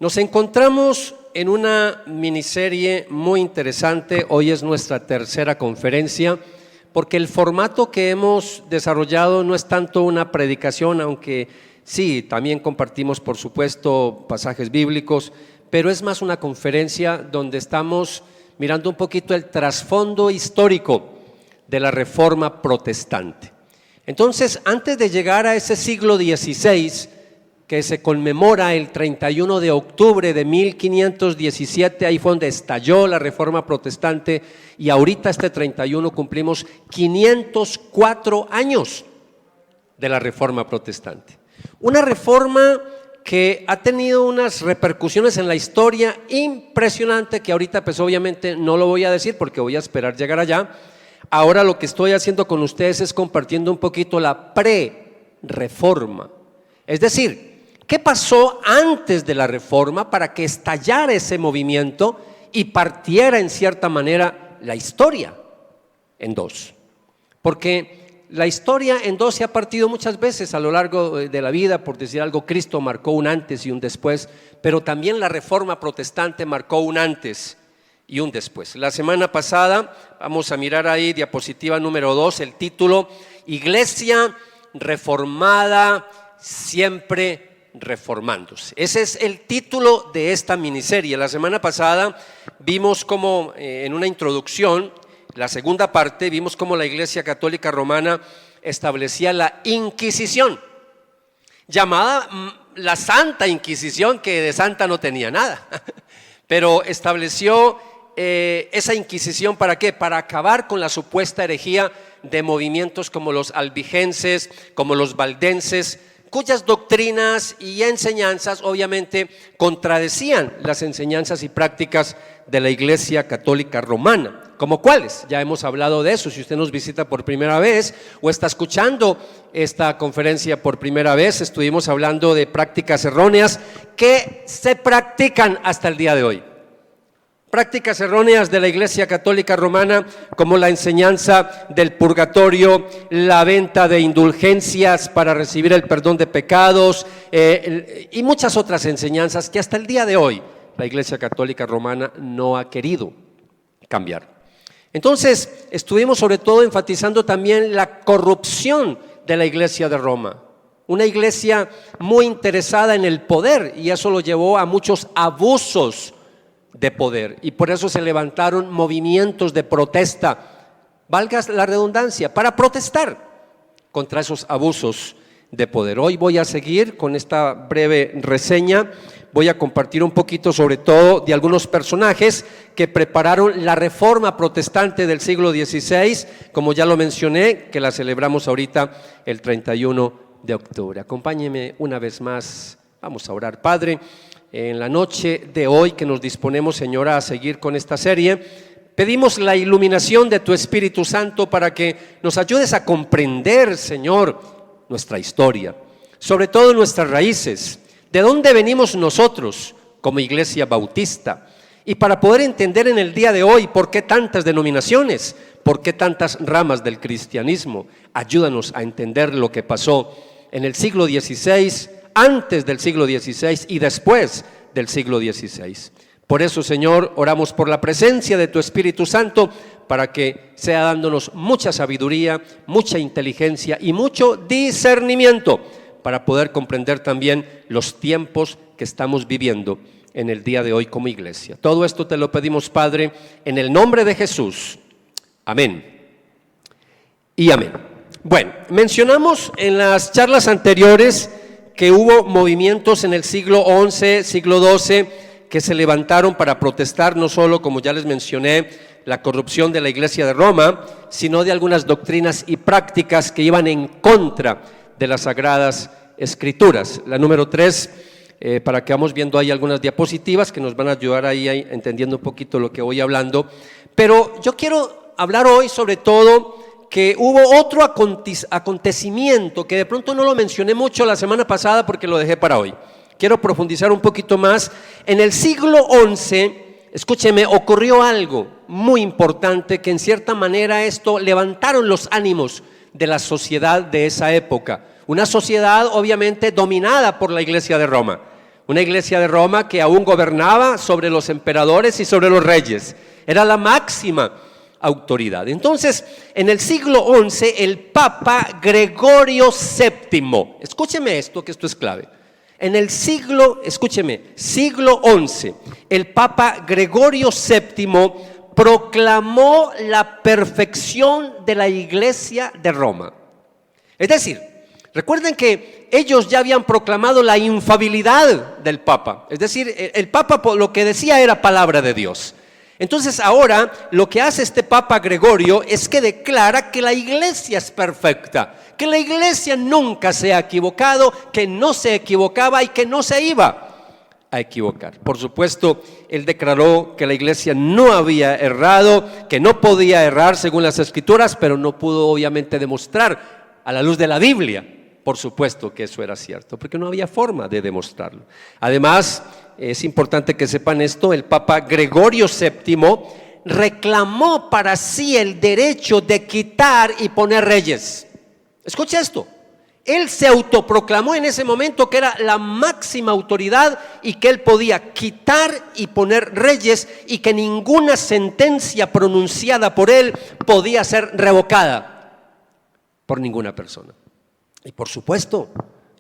Nos encontramos en una miniserie muy interesante. Hoy es nuestra tercera conferencia, porque el formato que hemos desarrollado no es tanto una predicación, aunque sí, también compartimos por supuesto pasajes bíblicos, pero es más una conferencia donde estamos mirando un poquito el trasfondo histórico de la Reforma Protestante. Entonces, antes de llegar a ese siglo XVI, que se conmemora el 31 de octubre de 1517, ahí fue donde estalló la Reforma Protestante, y ahorita este 31 cumplimos 504 años de la Reforma Protestante. Una reforma que ha tenido unas repercusiones en la historia impresionante, que ahorita pues obviamente no lo voy a decir porque voy a esperar llegar allá. Ahora lo que estoy haciendo con ustedes es compartiendo un poquito la pre-reforma, es decir, ¿qué pasó antes de la reforma para que estallara ese movimiento y partiera en cierta manera la historia en dos? Porque la historia en dos se ha partido muchas veces a lo largo de la vida. Por decir algo, Cristo marcó un antes y un después, pero también la Reforma Protestante marcó un antes y un después. La semana pasada, vamos a mirar ahí diapositiva número 2, el título: Iglesia reformada, siempre reformándose. Ese es el título de esta miniserie. La semana pasada vimos como en una introducción, la segunda parte, vimos cómo la Iglesia Católica Romana establecía la Inquisición, llamada la Santa Inquisición, que de santa no tenía nada, pero estableció esa Inquisición ¿para qué? Para acabar con la supuesta herejía de movimientos como los albigenses, como los valdenses, cuyas doctrinas y enseñanzas obviamente contradecían las enseñanzas y prácticas de la Iglesia Católica Romana. ¿Como cuáles? Ya hemos hablado de eso. Si usted nos visita por primera vez o está escuchando esta conferencia por primera vez, estuvimos hablando de prácticas erróneas que se practican hasta el día de hoy. Prácticas erróneas de la Iglesia Católica Romana, como la enseñanza del purgatorio, la venta de indulgencias para recibir el perdón de pecados y muchas otras enseñanzas que hasta el día de hoy la Iglesia Católica Romana no ha querido cambiar. Entonces, estuvimos sobre todo enfatizando también la corrupción de la Iglesia de Roma. Una iglesia muy interesada en el poder, y eso lo llevó a muchos abusos de poder, y por eso se levantaron movimientos de protesta, valga la redundancia, para protestar contra esos abusos de poder. Hoy voy a seguir con esta breve reseña. Voy a compartir un poquito sobre todo de algunos personajes que prepararon la Reforma Protestante del siglo XVI, como ya lo mencioné, que la celebramos ahorita el 31 de octubre. Acompáñeme una vez más, vamos a orar. Padre, en la noche de hoy que nos disponemos, Señora, a seguir con esta serie, pedimos la iluminación de tu Espíritu Santo para que nos ayudes a comprender, Señor, nuestra historia, sobre todo nuestras raíces, de dónde venimos nosotros como Iglesia Bautista, y para poder entender en el día de hoy por qué tantas denominaciones, por qué tantas ramas del cristianismo. Ayúdanos a entender lo que pasó en el siglo XVI, antes del siglo XVI y después del siglo XVI. Por eso, Señor, oramos por la presencia de tu Espíritu Santo para que sea dándonos mucha sabiduría, mucha inteligencia y mucho discernimiento para poder comprender también los tiempos que estamos viviendo en el día de hoy como iglesia. Todo esto te lo pedimos, Padre, en el nombre de Jesús. Amén y amén. Bueno, mencionamos en las charlas anteriores que hubo movimientos en el siglo XI, siglo XII, que se levantaron para protestar no solo, como ya les mencioné, la corrupción de la Iglesia de Roma, sino de algunas doctrinas y prácticas que iban en contra de las Sagradas Escrituras. La número 3, para que vamos viendo ahí algunas diapositivas que nos van a ayudar ahí entendiendo un poquito lo que voy hablando. Pero yo quiero hablar hoy sobre todo que hubo otro acontecimiento que de pronto no lo mencioné mucho la semana pasada porque lo dejé para hoy. Quiero profundizar un poquito más. En el siglo XI, escúcheme, ocurrió algo muy importante que en cierta manera esto levantaron los ánimos de la sociedad de esa época. Una sociedad obviamente dominada por la Iglesia de Roma. Una iglesia de Roma que aún gobernaba sobre los emperadores y sobre los reyes. Era la máxima autoridad. Entonces, en el siglo XI, el Papa Gregorio VII, escúcheme esto, que esto es clave. En el siglo XI, el Papa Gregorio VII proclamó la perfección de la iglesia de Roma. Es decir, recuerden que ellos ya habían proclamado la infalibilidad del Papa. Es decir, el Papa lo que decía era palabra de Dios. Entonces ahora lo que hace este Papa Gregorio es que declara que la iglesia es perfecta, que la iglesia nunca se ha equivocado, que no se equivocaba y que no se iba a equivocar. Por supuesto, él declaró que la iglesia no había errado, que no podía errar según las Escrituras, pero no pudo obviamente demostrar a la luz de la Biblia, por supuesto que eso era cierto, porque no había forma de demostrarlo. Además, es importante que sepan esto, el Papa Gregorio VII reclamó para sí el derecho de quitar y poner reyes. Escucha esto, él se autoproclamó en ese momento que era la máxima autoridad y que él podía quitar y poner reyes y que ninguna sentencia pronunciada por él podía ser revocada por ninguna persona. Y por supuesto,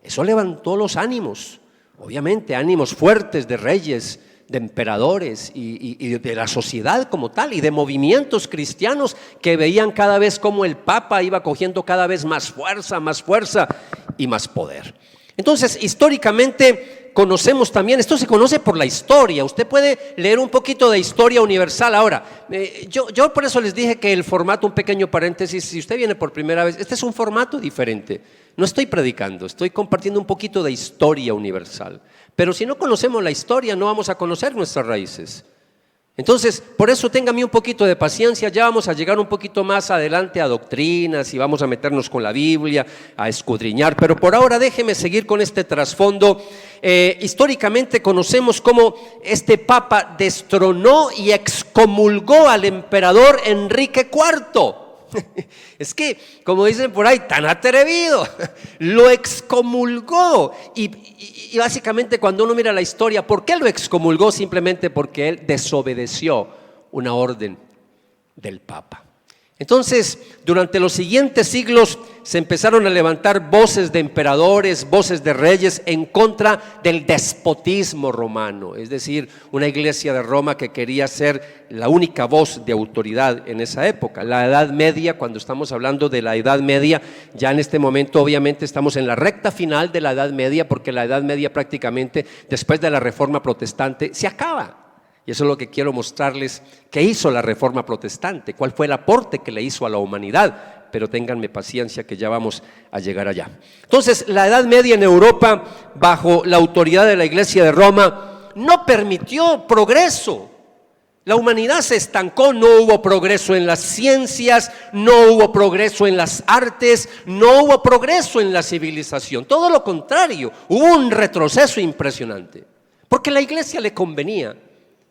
eso levantó los ánimos, obviamente ánimos fuertes de reyes, de emperadores y de la sociedad como tal y de movimientos cristianos que veían cada vez como el Papa iba cogiendo cada vez más fuerza y más poder. Entonces, históricamente conocemos también, esto se conoce por la historia, usted puede leer un poquito de historia universal. Ahora, yo por eso les dije que el formato, un pequeño paréntesis, si usted viene por primera vez, este es un formato diferente, no estoy predicando, estoy compartiendo un poquito de historia universal, pero si no conocemos la historia no vamos a conocer nuestras raíces. Entonces, por eso téngame un poquito de paciencia, ya vamos a llegar un poquito más adelante a doctrinas y vamos a meternos con la Biblia, a escudriñar, pero por ahora déjeme seguir con este trasfondo. Históricamente conocemos cómo este Papa destronó y excomulgó al emperador Enrique IV. Es que, como dicen por ahí, tan atrevido, lo excomulgó y básicamente cuando uno mira la historia, ¿por qué lo excomulgó? Simplemente porque él desobedeció una orden del Papa. Entonces, durante los siguientes siglos se empezaron a levantar voces de emperadores, voces de reyes en contra del despotismo romano, es decir, una iglesia de Roma que quería ser la única voz de autoridad en esa época. La Edad Media, cuando estamos hablando de la Edad Media, ya en este momento obviamente estamos en la recta final de la Edad Media, porque la Edad Media prácticamente después de la Reforma Protestante se acaba. Y eso es lo que quiero mostrarles, qué hizo la Reforma Protestante, cuál fue el aporte que le hizo a la humanidad, pero ténganme paciencia que ya vamos a llegar allá. Entonces, la Edad Media en Europa, bajo la autoridad de la Iglesia de Roma, no permitió progreso. La humanidad se estancó, no hubo progreso en las ciencias, no hubo progreso en las artes, no hubo progreso en la civilización, todo lo contrario, hubo un retroceso impresionante, porque a la Iglesia le convenía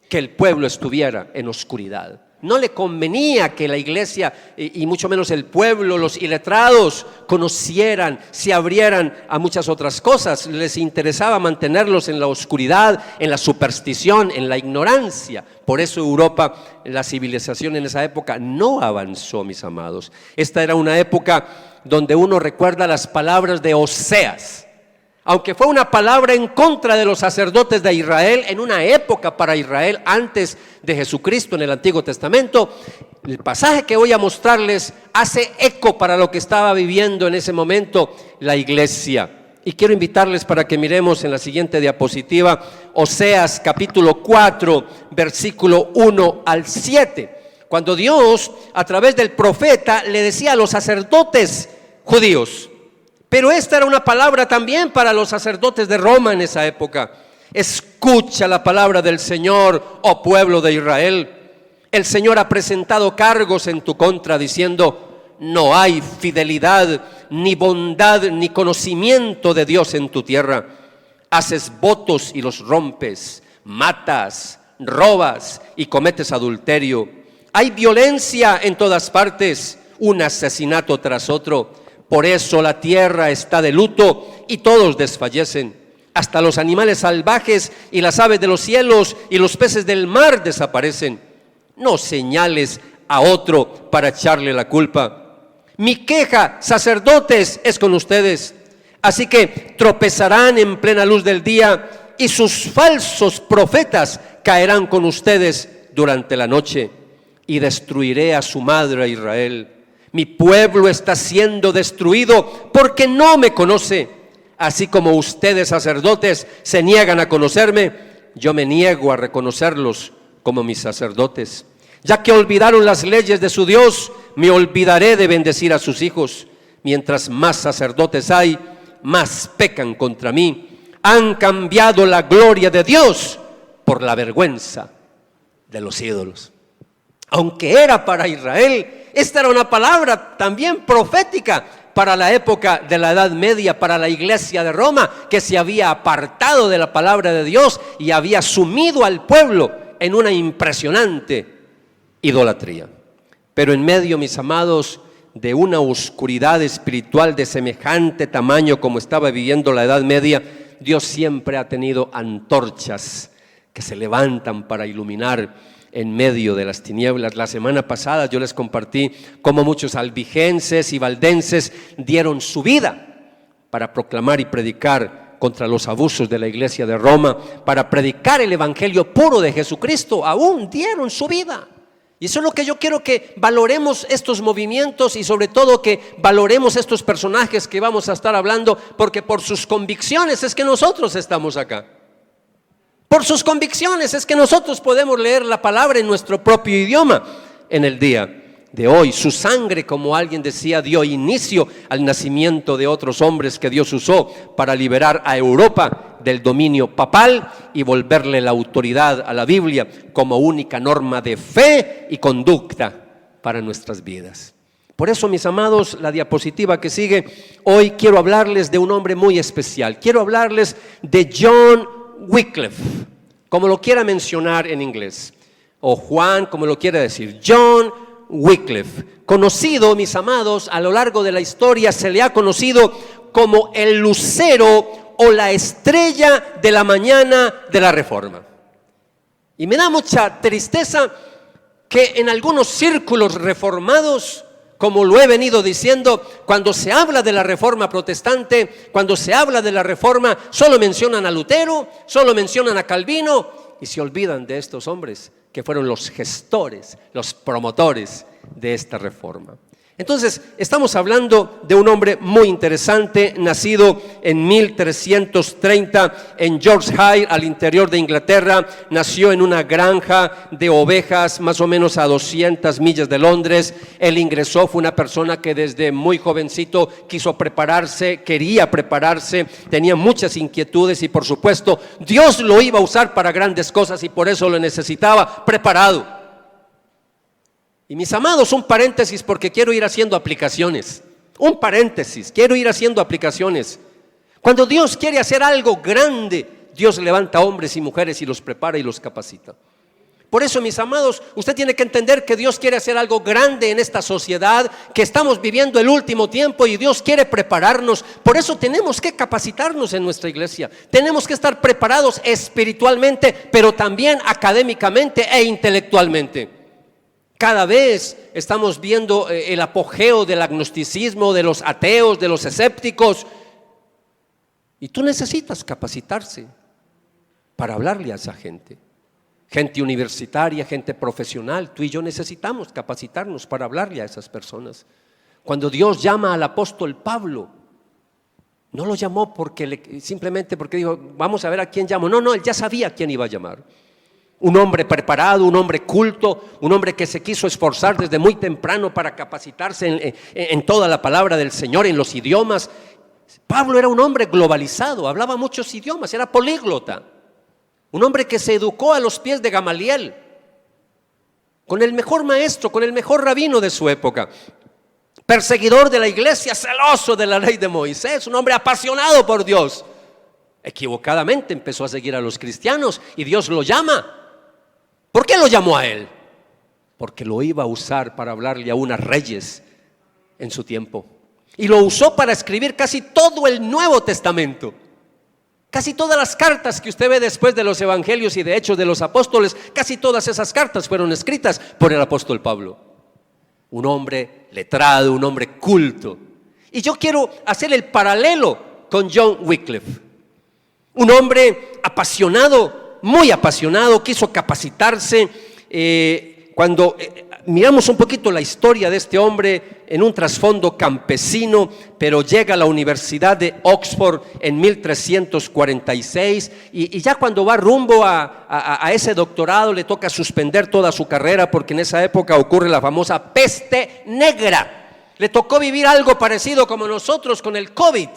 que el pueblo estuviera en oscuridad. No le convenía que la iglesia y mucho menos el pueblo, los iletrados, conocieran, se abrieran a muchas otras cosas. Les interesaba mantenerlos en la oscuridad, en la superstición, en la ignorancia. Por eso Europa, la civilización en esa época no avanzó, mis amados. Esta era una época donde uno recuerda las palabras de Oseas. Aunque fue una palabra en contra de los sacerdotes de Israel, en una época para Israel antes de Jesucristo en el Antiguo Testamento, el pasaje que voy a mostrarles hace eco para lo que estaba viviendo en ese momento la iglesia. Y quiero invitarles para que miremos en la siguiente diapositiva, Oseas capítulo 4, versículo 1 al 7. Cuando Dios, a través del profeta, le decía a los sacerdotes judíos, pero esta era una palabra también para los sacerdotes de Roma en esa época. Escucha la palabra del Señor, oh pueblo de Israel. El Señor ha presentado cargos en tu contra diciendo, no hay fidelidad, ni bondad, ni conocimiento de Dios en tu tierra. Haces votos y los rompes, matas, robas y cometes adulterio. Hay violencia en todas partes, un asesinato tras otro. Por eso la tierra está de luto y todos desfallecen. Hasta los animales salvajes y las aves de los cielos y los peces del mar desaparecen. No señales a otro para echarle la culpa. Mi queja, sacerdotes, es con ustedes. Así que tropezarán en plena luz del día y sus falsos profetas caerán con ustedes durante la noche. Y destruiré a su madre, a Israel. Mi pueblo está siendo destruido porque no me conoce. Así como ustedes, sacerdotes, se niegan a conocerme, yo me niego a reconocerlos como mis sacerdotes. Ya que olvidaron las leyes de su Dios, me olvidaré de bendecir a sus hijos. Mientras más sacerdotes hay, más pecan contra mí. Han cambiado la gloria de Dios por la vergüenza de los ídolos. Aunque era para Israel, esta era una palabra también profética para la época de la Edad Media, para la iglesia de Roma, que se había apartado de la palabra de Dios y había sumido al pueblo en una impresionante idolatría. Pero en medio, mis amados, de una oscuridad espiritual de semejante tamaño como estaba viviendo la Edad Media, Dios siempre ha tenido antorchas que se levantan para iluminar en medio de las tinieblas. La semana pasada yo les compartí cómo muchos albigenses y valdenses dieron su vida para proclamar y predicar contra los abusos de la iglesia de Roma, para predicar el evangelio puro de Jesucristo. Aún dieron su vida. Y eso es lo que yo quiero que valoremos estos movimientos y sobre todo que valoremos estos personajes que vamos a estar hablando, porque por sus convicciones es que nosotros estamos acá. Por sus convicciones es que nosotros podemos leer la palabra en nuestro propio idioma en el día de hoy. Su sangre, como alguien decía, dio inicio al nacimiento de otros hombres que Dios usó para liberar a Europa del dominio papal y volverle la autoridad a la Biblia como única norma de fe y conducta para nuestras vidas. Por eso, mis amados, la diapositiva que sigue, hoy quiero hablarles de un hombre muy especial. Quiero hablarles de John Wycliffe, como lo quiera mencionar en inglés, o Juan, como lo quiera decir. John Wycliffe, conocido, mis amados, a lo largo de la historia se le ha conocido como el lucero o la estrella de la mañana de la Reforma. Y me da mucha tristeza que en algunos círculos reformados, como lo he venido diciendo, cuando se habla de la Reforma protestante, cuando se habla de la Reforma, solo mencionan a Lutero, solo mencionan a Calvino y se olvidan de estos hombres que fueron los gestores, los promotores de esta reforma. Entonces, estamos hablando de un hombre muy interesante, nacido en 1330 en Yorkshire, al interior de Inglaterra. Nació en una granja de ovejas, más o menos a 200 millas de Londres. Él ingresó, fue una persona que desde muy jovencito quiso prepararse, quería prepararse, tenía muchas inquietudes y por supuesto Dios lo iba a usar para grandes cosas y por eso lo necesitaba preparado. Y mis amados, un paréntesis porque quiero ir haciendo aplicaciones. Un paréntesis, quiero ir haciendo aplicaciones. Cuando Dios quiere hacer algo grande, Dios levanta hombres y mujeres y los prepara y los capacita. Por eso, mis amados, usted tiene que entender que Dios quiere hacer algo grande en esta sociedad, que estamos viviendo el último tiempo y Dios quiere prepararnos. Por eso tenemos que capacitarnos en nuestra iglesia. Tenemos que estar preparados espiritualmente, pero también académicamente e intelectualmente. Cada vez estamos viendo el apogeo del agnosticismo, de los ateos, de los escépticos. Y tú necesitas capacitarse para hablarle a esa gente. Gente universitaria, gente profesional, tú y yo necesitamos capacitarnos para hablarle a esas personas. Cuando Dios llama al apóstol Pablo, no lo llamó simplemente porque dijo, vamos a ver a quién llamo. No, él ya sabía a quién iba a llamar. Un hombre preparado, un hombre culto, un hombre que se quiso esforzar desde muy temprano para capacitarse en toda la palabra del Señor, en los idiomas. Pablo era un hombre globalizado, hablaba muchos idiomas, era políglota. Un hombre que se educó a los pies de Gamaliel, con el mejor maestro, con el mejor rabino de su época. Perseguidor de la iglesia, celoso de la ley de Moisés, un hombre apasionado por Dios. Equivocadamente empezó a seguir a los cristianos y Dios lo llama. ¿Por qué lo llamó a él? Porque lo iba a usar para hablarle a unos reyes en su tiempo. Y lo usó para escribir casi todo el Nuevo Testamento. Casi todas las cartas que usted ve después de los evangelios y de Hechos de los apóstoles, casi todas esas cartas fueron escritas por el apóstol Pablo. Un hombre letrado, un hombre culto. Y yo quiero hacer el paralelo con John Wycliffe. Un hombre apasionado, muy apasionado, quiso capacitarse. Cuando miramos un poquito la historia de este hombre en un trasfondo campesino, pero llega a la Universidad de Oxford en 1346 y ya cuando va rumbo a ese doctorado le toca suspender toda su carrera porque en esa época ocurre la famosa peste negra. Le tocó vivir algo parecido como nosotros con el COVID.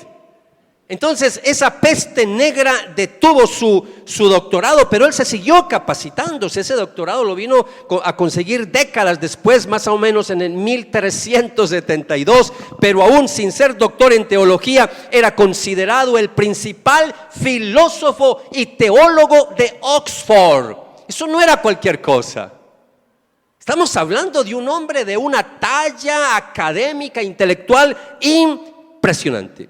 Entonces esa peste negra detuvo su doctorado, pero él se siguió capacitándose. Ese doctorado lo vino a conseguir décadas después, más o menos en el 1372, pero aún sin ser doctor en teología, era considerado el principal filósofo y teólogo de Oxford. Eso no era cualquier cosa. Estamos hablando de un hombre de una talla académica, intelectual impresionante.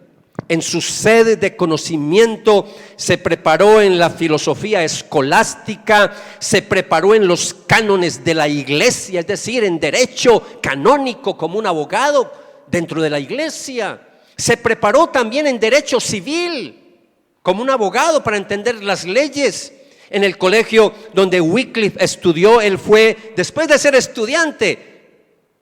En su sed de conocimiento se preparó en la filosofía escolástica, se preparó en los cánones de la iglesia, es decir, en derecho canónico como un abogado dentro de la iglesia. Se preparó también en derecho civil como un abogado para entender las leyes. En el colegio donde Wycliffe estudió, él fue, después de ser estudiante,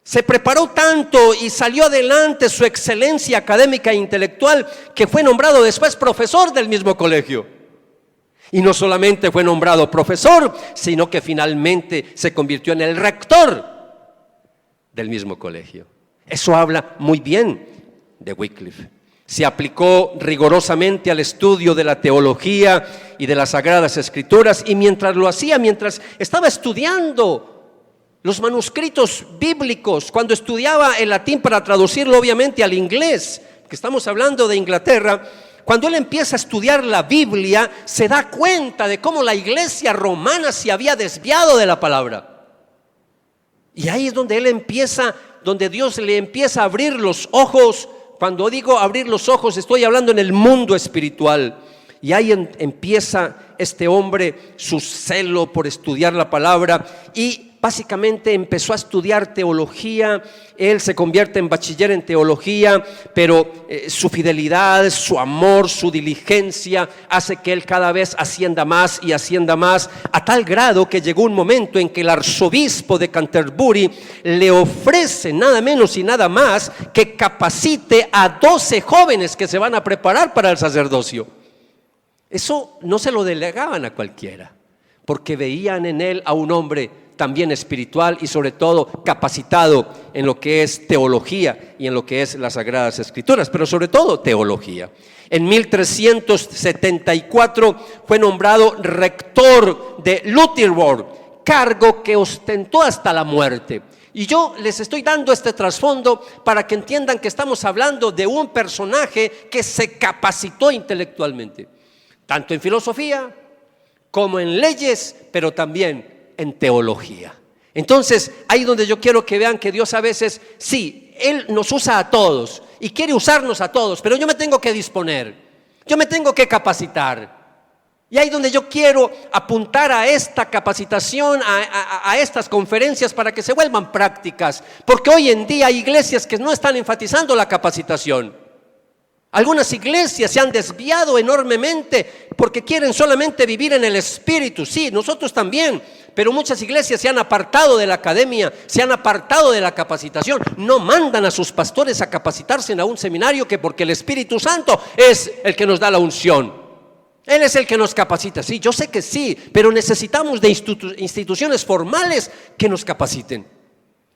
se preparó tanto y salió adelante su excelencia académica e intelectual que fue nombrado después profesor del mismo colegio. Y no solamente fue nombrado profesor, sino que finalmente se convirtió en el rector del mismo colegio. Eso habla muy bien de Wycliffe. Se aplicó rigurosamente al estudio de la teología y de las Sagradas Escrituras, y mientras lo hacía, mientras estaba estudiando los manuscritos bíblicos, cuando estudiaba el latín para traducirlo obviamente al inglés, que estamos hablando de Inglaterra, cuando él empieza a estudiar la Biblia, se da cuenta de cómo la iglesia romana se había desviado de la palabra. Y ahí es donde él empieza, donde Dios le empieza a abrir los ojos. Cuando digo abrir los ojos, estoy hablando en el mundo espiritual. Y ahí empieza este hombre su celo por estudiar la palabra y básicamente empezó a estudiar teología. Él se convierte en bachiller en teología, pero su fidelidad, su amor, su diligencia hace que él cada vez ascienda más y ascienda más, a tal grado que llegó un momento en que el arzobispo de Canterbury le ofrece nada menos y nada más que capacite a 12 jóvenes que se van a preparar para el sacerdocio. Eso no se lo delegaban a cualquiera, porque veían en él a un hombre también espiritual y sobre todo capacitado en lo que es teología y en lo que es las Sagradas Escrituras, pero sobre todo teología. En 1374 fue nombrado rector de Lutherworth, cargo que ostentó hasta la muerte. Y yo les estoy dando este trasfondo para que entiendan que estamos hablando de un personaje que se capacitó intelectualmente, tanto en filosofía como en leyes, pero también en teología. Entonces, ahí donde yo quiero que vean que Dios a veces, sí, Él nos usa a todos y quiere usarnos a todos, pero yo me tengo que disponer, yo me tengo que capacitar. Y ahí donde yo quiero apuntar a esta capacitación, a estas conferencias para que se vuelvan prácticas, porque hoy en día hay iglesias que no están enfatizando la capacitación. Algunas iglesias se han desviado enormemente porque quieren solamente vivir en el espíritu. Sí, nosotros también, pero muchas iglesias se han apartado de la academia, se han apartado de la capacitación. No mandan a sus pastores a capacitarse en un seminario que porque el Espíritu Santo es el que nos da la unción. Él es el que nos capacita. Sí, yo sé que sí, pero necesitamos de instituciones formales que nos capaciten.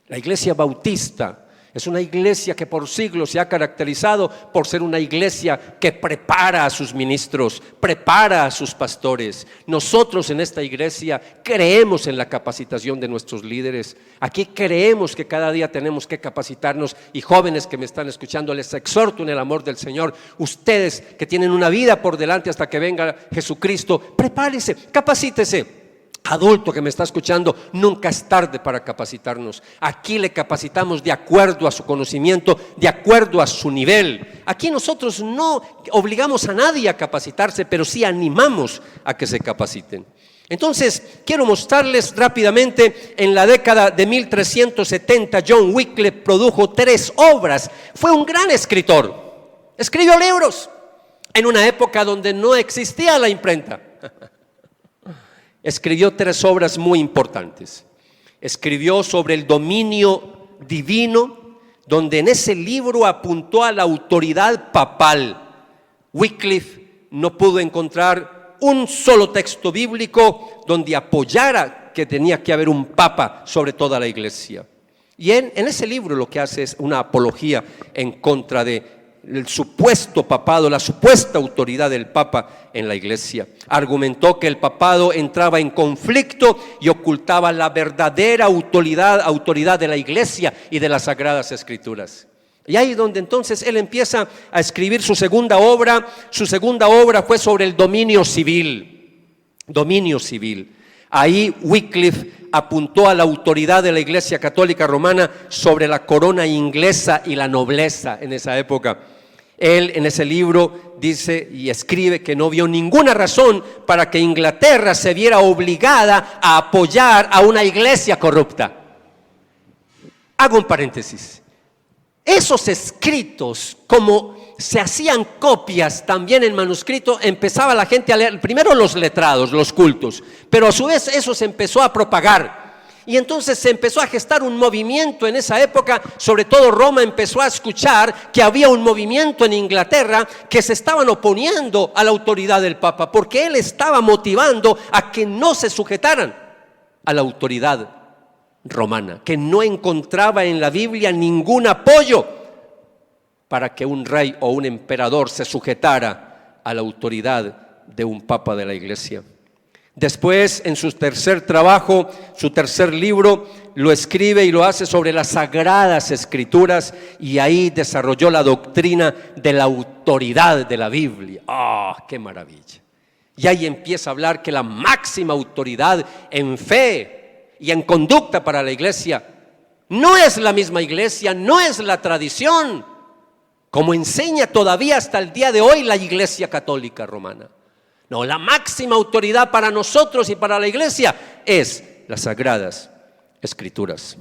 La iglesia bautista es una iglesia que por siglos se ha caracterizado por ser una iglesia que prepara a sus ministros, prepara a sus pastores. Nosotros en esta iglesia creemos en la capacitación de nuestros líderes. Aquí creemos que cada día tenemos que capacitarnos. Y jóvenes que me están escuchando, les exhorto en el amor del Señor. Ustedes que tienen una vida por delante hasta que venga Jesucristo, prepárese, capacítese. Adulto que me está escuchando, nunca es tarde para capacitarnos. Aquí le capacitamos de acuerdo a su conocimiento, de acuerdo a su nivel. Aquí nosotros no obligamos a nadie a capacitarse, pero sí animamos a que se capaciten. Entonces, quiero mostrarles rápidamente, en la década de 1370, John Wycliffe produjo 3 obras. Fue un gran escritor. Escribió libros en una época donde no existía la imprenta. Escribió 3 obras muy importantes. Escribió sobre el dominio divino, donde en ese libro apuntó a la autoridad papal. Wycliffe no pudo encontrar un solo texto bíblico donde apoyara que tenía que haber un papa sobre toda la iglesia. Y en ese libro lo que hace es una apología en contra de el supuesto papado, la supuesta autoridad del papa en la iglesia. Argumentó que el papado entraba en conflicto y ocultaba la verdadera autoridad de la iglesia y de las sagradas escrituras. Y ahí donde entonces él empieza a escribir su segunda obra. Su segunda obra fue sobre el dominio civil. Dominio civil. Ahí Wycliffe apuntó a la autoridad de la Iglesia Católica Romana sobre la corona inglesa y la nobleza en esa época. Él en ese libro dice y escribe que no vio ninguna razón para que Inglaterra se viera obligada a apoyar a una iglesia corrupta. Hago un paréntesis. Esos escritos, como se hacían copias también en manuscrito, empezaba la gente a leer, primero los letrados, los cultos, pero a su vez eso se empezó a propagar. Y entonces se empezó a gestar un movimiento en esa época, sobre todo Roma empezó a escuchar que había un movimiento en Inglaterra que se estaban oponiendo a la autoridad del Papa, porque él estaba motivando a que no se sujetaran a la autoridad romana, que no encontraba en la Biblia ningún apoyo para que un rey o un emperador se sujetara a la autoridad de un papa de la iglesia. Después, en su tercer trabajo, su tercer libro, lo escribe y lo hace sobre las sagradas escrituras, y ahí desarrolló la doctrina de la autoridad de la Biblia. ¡Ah, qué maravilla! Y ahí empieza a hablar que la máxima autoridad en fe y en conducta para la iglesia no es la misma iglesia, no es la tradición, como enseña todavía hasta el día de hoy la Iglesia Católica Romana. No, la máxima autoridad para nosotros y para la iglesia es las sagradas escrituras.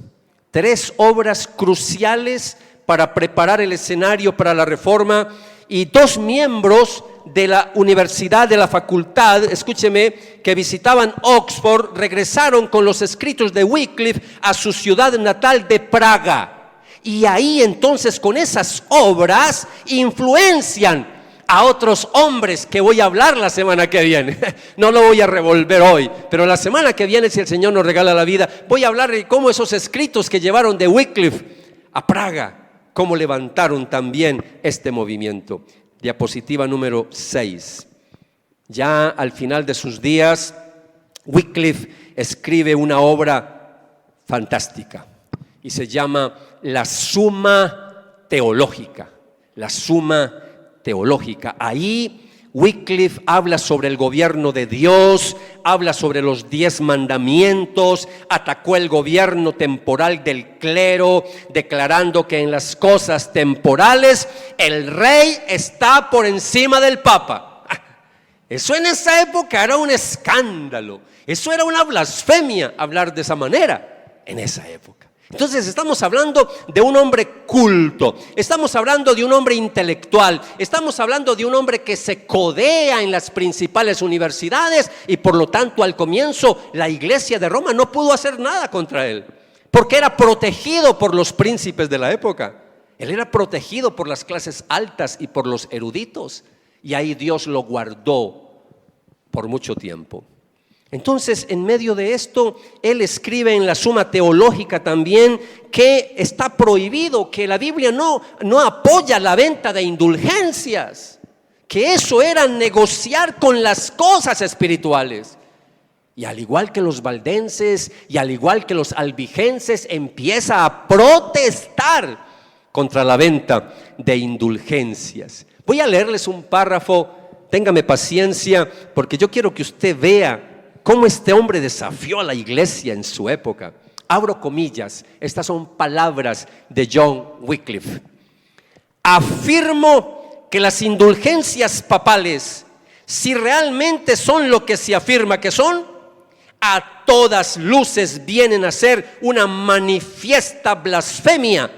3 obras cruciales para preparar el escenario para la reforma, y 2 miembros de la universidad, de la facultad, escúcheme, que visitaban Oxford, regresaron con los escritos de Wycliffe a su ciudad natal de Praga. Y ahí entonces con esas obras influencian a otros hombres que voy a hablar la semana que viene. No lo voy a revolver hoy, pero la semana que viene, si el Señor nos regala la vida, voy a hablar de cómo esos escritos que llevaron de Wycliffe a Praga, cómo levantaron también este movimiento. Diapositiva número 6. Ya al final de sus días, Wycliffe escribe una obra fantástica y se llama La Suma Teológica. La Suma Teológica. Ahí Wycliffe habla sobre el gobierno de Dios, habla sobre los 10 mandamientos, atacó el gobierno temporal del clero, declarando que en las cosas temporales el rey está por encima del papa. Eso en esa época era un escándalo, eso era una blasfemia hablar de esa manera en esa época. Entonces estamos hablando de un hombre culto, estamos hablando de un hombre intelectual, estamos hablando de un hombre que se codea en las principales universidades, y por lo tanto al comienzo la iglesia de Roma no pudo hacer nada contra él, porque era protegido por los príncipes de la época. Él era protegido por las clases altas y por los eruditos, y ahí Dios lo guardó por mucho tiempo. Entonces, en medio de esto, él escribe en la Suma Teológica también que está prohibido, que la Biblia no apoya la venta de indulgencias, que eso era negociar con las cosas espirituales. Y al igual que los valdenses y al igual que los albigenses, empieza a protestar contra la venta de indulgencias. Voy a leerles un párrafo, téngame paciencia, porque yo quiero que usted vea cómo este hombre desafió a la iglesia en su época. Abro comillas, estas son palabras de John Wycliffe. Afirmo que las indulgencias papales, si realmente son lo que se afirma que son, a todas luces vienen a ser una manifiesta blasfemia,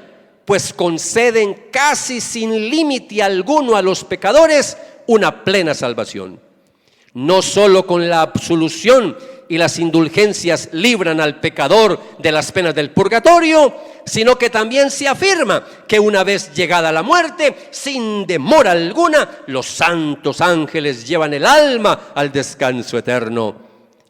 pues conceden casi sin límite alguno a los pecadores una plena salvación. No solo con la absolución y las indulgencias libran al pecador de las penas del purgatorio, sino que también se afirma que una vez llegada la muerte, sin demora alguna, los santos ángeles llevan el alma al descanso eterno.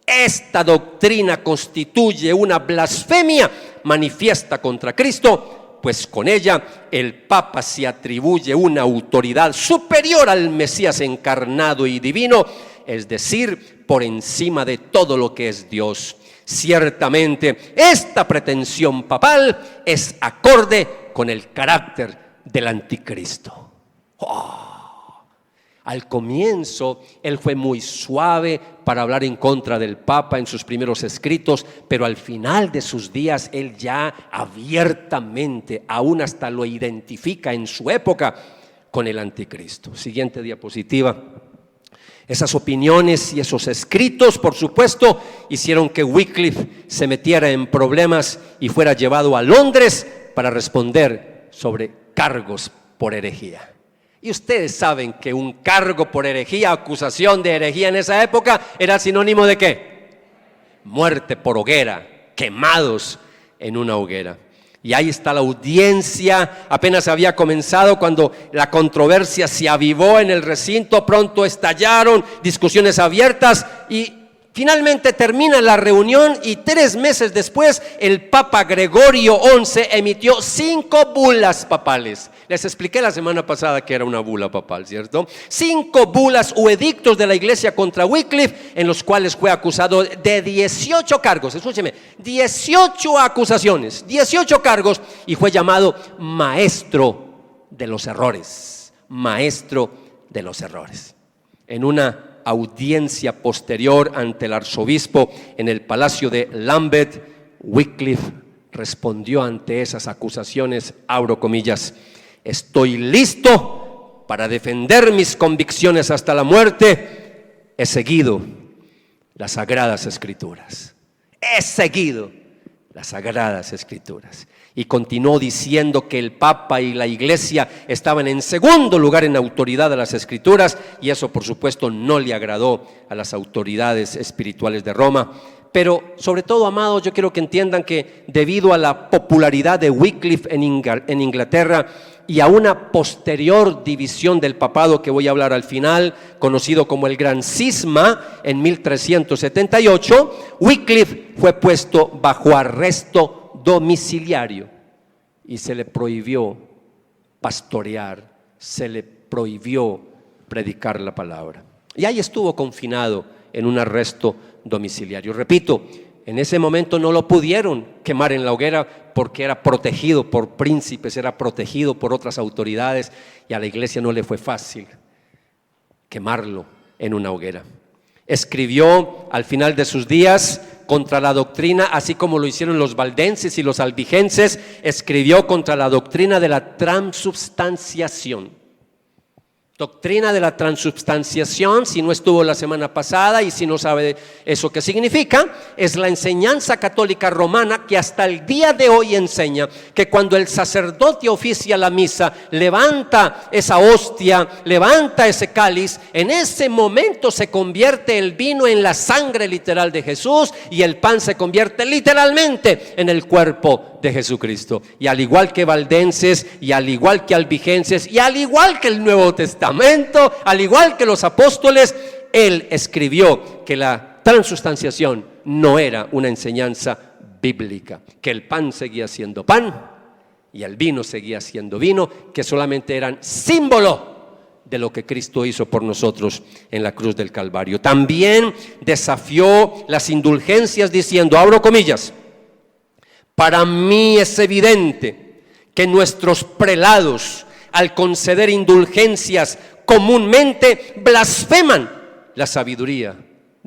Esta doctrina constituye una blasfemia manifiesta contra Cristo, pues con ella el Papa se atribuye una autoridad superior al Mesías encarnado y divino, es decir, por encima de todo lo que es Dios. Ciertamente, esta pretensión papal es acorde con el carácter del anticristo. Al comienzo, él fue muy suave para hablar en contra del Papa en sus primeros escritos, pero al final de sus días, él ya abiertamente, aún hasta lo identifica en su época con el anticristo. Siguiente diapositiva. Esas opiniones y esos escritos, por supuesto, hicieron que Wycliffe se metiera en problemas y fuera llevado a Londres para responder sobre cargos por herejía. Y ustedes saben que un cargo por herejía, acusación de herejía en esa época, era sinónimo de ¿qué? Muerte por hoguera, quemados en una hoguera. Y ahí está la audiencia, apenas había comenzado cuando la controversia se avivó en el recinto, pronto estallaron discusiones abiertas y finalmente termina la reunión y 3 meses después el Papa Gregorio XI emitió 5 bulas papales. Les expliqué la semana pasada que era una bula papal, ¿cierto? 5 bulas o edictos de la iglesia contra Wycliffe, en los cuales fue acusado de 18 cargos, escúcheme, 18 acusaciones, 18 cargos, y fue llamado maestro de los errores, maestro de los errores. En una audiencia posterior ante el arzobispo en el palacio de Lambeth, Wycliffe respondió ante esas acusaciones, abro comillas: estoy listo para defender mis convicciones hasta la muerte. He seguido las Sagradas Escrituras. He seguido las Sagradas Escrituras. Y continuó diciendo que el Papa y la Iglesia estaban en segundo lugar en autoridad de las Escrituras, y eso por supuesto no le agradó a las autoridades espirituales de Roma. Pero sobre todo, amados, yo quiero que entiendan que debido a la popularidad de Wycliffe en Inglaterra y a una posterior división del papado que voy a hablar al final, conocido como el Gran Cisma en 1378, Wycliffe fue puesto bajo arresto domiciliario y se le prohibió pastorear, se le prohibió predicar la palabra. Y ahí estuvo confinado en un arresto domiciliario. Repito, en ese momento no lo pudieron quemar en la hoguera porque era protegido por príncipes, era protegido por otras autoridades, y a la iglesia no le fue fácil quemarlo en una hoguera. Escribió al final de sus días contra la doctrina, así como lo hicieron los valdenses y los albigenses, escribió contra la doctrina de la transubstanciación. Doctrina de la transubstanciación, si no estuvo la semana pasada y si no sabe eso qué significa, es la enseñanza católica romana que hasta el día de hoy enseña que cuando el sacerdote oficia la misa, levanta esa hostia, levanta ese cáliz, en ese momento se convierte el vino en la sangre literal de Jesús y el pan se convierte literalmente en el cuerpo de Jesucristo. Y al igual que valdenses, y al igual que albigenses, y al igual que el Nuevo Testamento, al igual que los apóstoles, él escribió que la transustanciación no era una enseñanza bíblica, que el pan seguía siendo pan y el vino seguía siendo vino, que solamente eran símbolo de lo que Cristo hizo por nosotros en la cruz del Calvario. También desafió las indulgencias diciendo, abro comillas: para mí es evidente que nuestros prelados, al conceder indulgencias, comúnmente blasfeman la sabiduría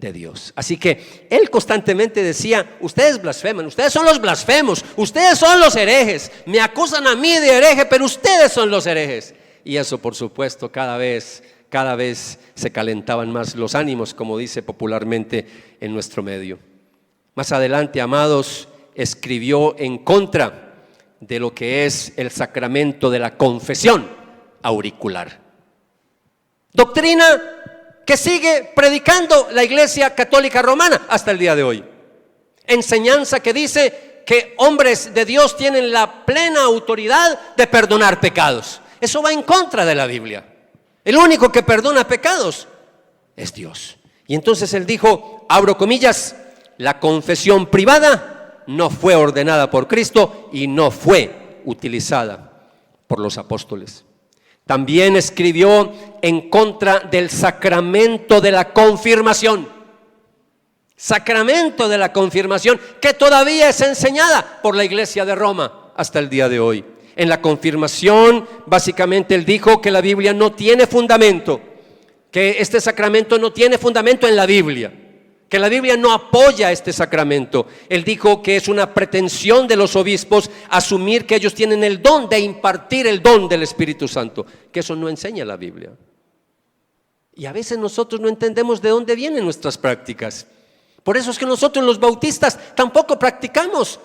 de Dios. Así que él constantemente decía: ustedes blasfeman, ustedes son los blasfemos, ustedes son los herejes, me acusan a mí de hereje, pero ustedes son los herejes. Y eso, por supuesto, cada vez se calentaban más los ánimos, como dice popularmente en nuestro medio. Más adelante, amados, escribió en contra de lo que es el sacramento de la confesión auricular. Doctrina que sigue predicando la Iglesia Católica Romana hasta el día de hoy. Enseñanza que dice que hombres de Dios tienen la plena autoridad de perdonar pecados. Eso va en contra de la Biblia. El único que perdona pecados es Dios. Y entonces él dijo, abro comillas, la confesión privada no fue ordenada por Cristo y no fue utilizada por los apóstoles. También escribió en contra del sacramento de la confirmación. Sacramento de la confirmación que todavía es enseñada por la Iglesia de Roma hasta el día de hoy. En la confirmación, básicamente él dijo que la Biblia no tiene fundamento, que este sacramento no tiene fundamento en la Biblia, que la Biblia no apoya este sacramento. Él dijo que es una pretensión de los obispos asumir que ellos tienen el don de impartir el don del Espíritu Santo, que eso no enseña la Biblia. Y a veces nosotros no entendemos de dónde vienen nuestras prácticas. Por eso es que nosotros los bautistas tampoco practicamos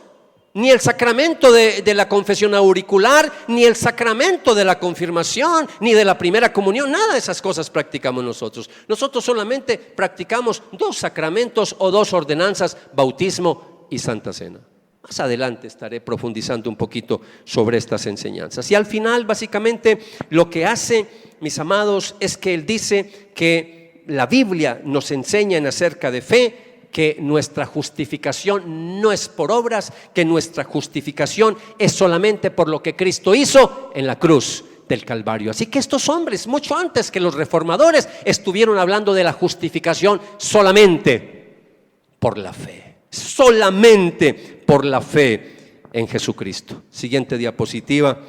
ni el sacramento de la confesión auricular, ni el sacramento de la confirmación, ni de la primera comunión. Nada de esas cosas practicamos nosotros. Nosotros solamente practicamos 2 sacramentos o 2 ordenanzas, bautismo y Santa Cena. Más adelante estaré profundizando un poquito sobre estas enseñanzas. Y al final, básicamente, lo que hace, mis amados, es que él dice que la Biblia nos enseña en acerca de fe, que nuestra justificación no es por obras, que nuestra justificación es solamente por lo que Cristo hizo en la cruz del Calvario. Así que estos hombres, mucho antes que los reformadores, estuvieron hablando de la justificación solamente por la fe, solamente por la fe en Jesucristo. Siguiente diapositiva.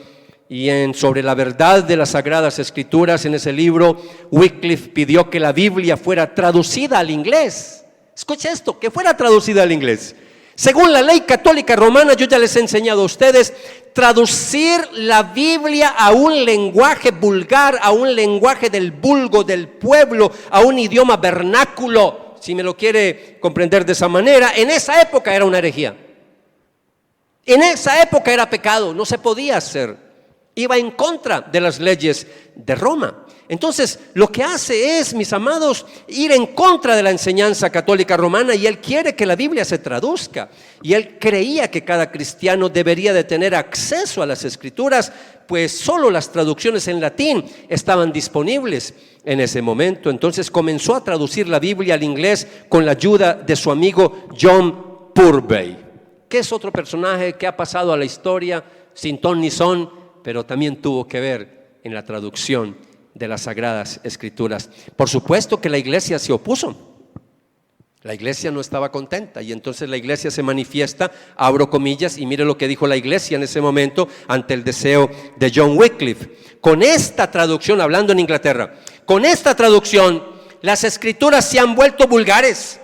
Y sobre la verdad de las Sagradas Escrituras, en ese libro, Wycliffe pidió que la Biblia fuera traducida al inglés. Escuche esto, que fuera traducida al inglés. Según la ley católica romana, yo ya les he enseñado a ustedes, traducir la Biblia a un lenguaje vulgar, a un lenguaje del vulgo, del pueblo, a un idioma vernáculo, si me lo quiere comprender de esa manera, en esa época era una herejía. En esa época era pecado, no se podía hacer. Iba en contra de las leyes de Roma. Entonces, lo que hace es, mis amados, ir en contra de la enseñanza católica romana, y él quiere que la Biblia se traduzca. Y él creía que cada cristiano debería de tener acceso a las Escrituras, pues solo las traducciones en latín estaban disponibles en ese momento. Entonces comenzó a traducir la Biblia al inglés con la ayuda de su amigo John Purvey, que es otro personaje que ha pasado a la historia sin ton ni son, pero también tuvo que ver en la traducción de las Sagradas Escrituras. Por supuesto que la iglesia se opuso. La iglesia no estaba contenta, y entonces la iglesia se manifiesta, abro comillas, y mire lo que dijo la iglesia en ese momento ante el deseo de John Wycliffe. Con esta traducción, hablando en Inglaterra, con esta traducción las Escrituras se han vuelto vulgares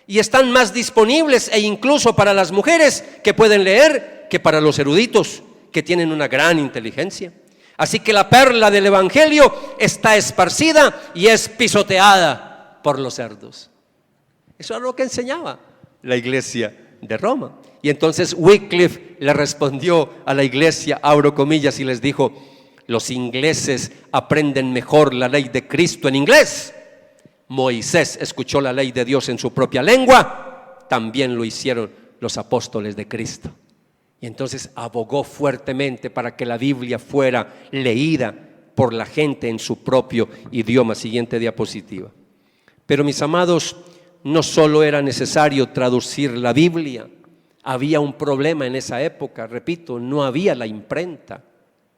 y están más disponibles, e incluso para las mujeres que pueden leer, que para los eruditos que tienen una gran inteligencia. Así que la perla del Evangelio está esparcida y es pisoteada por los cerdos. Eso es lo que enseñaba la iglesia de Roma. Y entonces Wycliffe le respondió a la iglesia, abro comillas, y les dijo: los ingleses aprenden mejor la ley de Cristo en inglés. Moisés escuchó la ley de Dios en su propia lengua, también lo hicieron los apóstoles de Cristo. Y entonces abogó fuertemente para que la Biblia fuera leída por la gente en su propio idioma. Siguiente diapositiva. Pero, mis amados, no solo era necesario traducir la Biblia, había un problema en esa época. Repito, no había la imprenta,